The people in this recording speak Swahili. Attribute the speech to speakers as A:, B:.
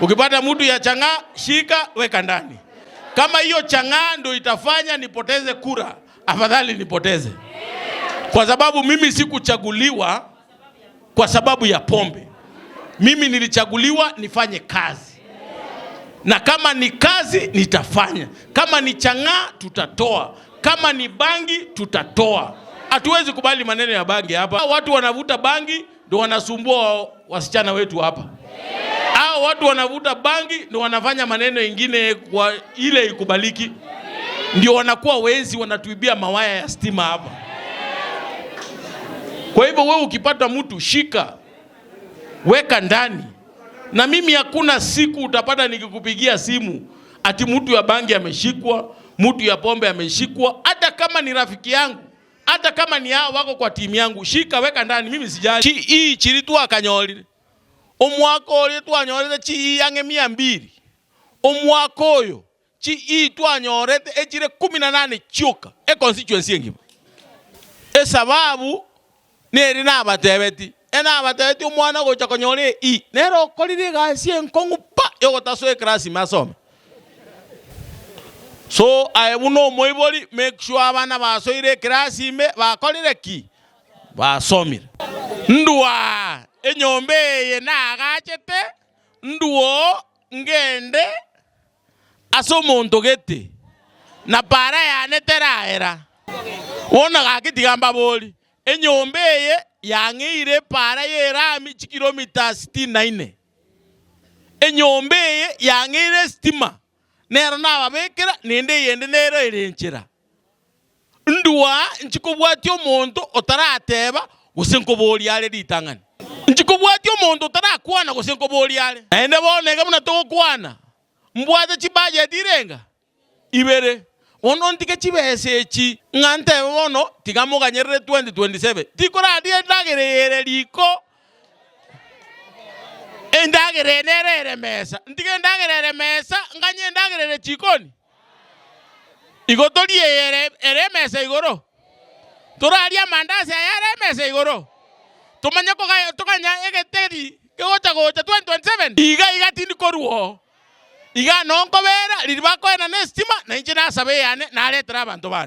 A: Ukipata mtu ya chang'aa, shika weka ndani. Kama hiyo chang'aa ndio itafanya nipoteze kura, afadhali nipoteze. Kwa sababu mimi sikuchaguliwa kwa sababu ya pombe. Mimi nilichaguliwa nifanye kazi. Na kama ni kazi nitafanya. Kama ni chang'aa tutatoa. Kama ni bangi tutatoa. Hatuwezi kubali maneno ya bangi hapa. Watu wanavuta bangi ndio wanasumbua wasichana wetu hapa. Hao watu wanavuta bangi ndio wanafanya maneno mengine kwa ile ikubaliki. Ndio wanakuwa wezi, wanatuibia mawaya ya stima hapa. Kwa hivyo wewe ukipata mtu, shika, weka ndani. Na mimi hakuna siku utapata nikikupigia simu ati mtu ya bangi ameshikwa, mtu ya pombe ameshikwa. Hata kama ni rafiki yangu, hata kama ni hao wako kwa timu yangu, shika, weka ndani, mimi sijali. Hii chiri tu akanyolire. Omwaka ole twanyorete chi yange 200. Omwaka oyo chi twanyorete echire 18 chioka e constituency ngima. Sababu neri nabatebeti enabatebeti omwana gocha konyore nero okorire gasi enkongu pa yogotaso eklasi masome. So ayebuno moibori make sure abana basoire klasi ime bakorire ki basomire. Ndwa enyombe ye nagachete nduo ngende asomonto gete na para yane teraera wona gakitigamba boli enyombe ye yangire para ye rami kilomita 64 enyombe ye yangire stima nero nababekera nende yende nero erenchera ndwa nchikobwati omonto otarateba gusenko boli ale ditangani nchikobwati omonto otarakwana gusenko boli ale ende bonega muna tokwana mbwate chibaje direnga ibere ono ntike chibese echi ngante bono tigamuganyerere 2027 tikora die ndagere liko endagere nerere mesa ntike ndagere mesa nganye ndagere chikoni igotori ere mesa igoro toraria mandazi ayare mesa igoro tumanya ko tokanya egeteri kegocha gocha 2027 iga tindi koruo iga nonko bera liribako ena nestima na inje nasabe yane naletera abantu bana.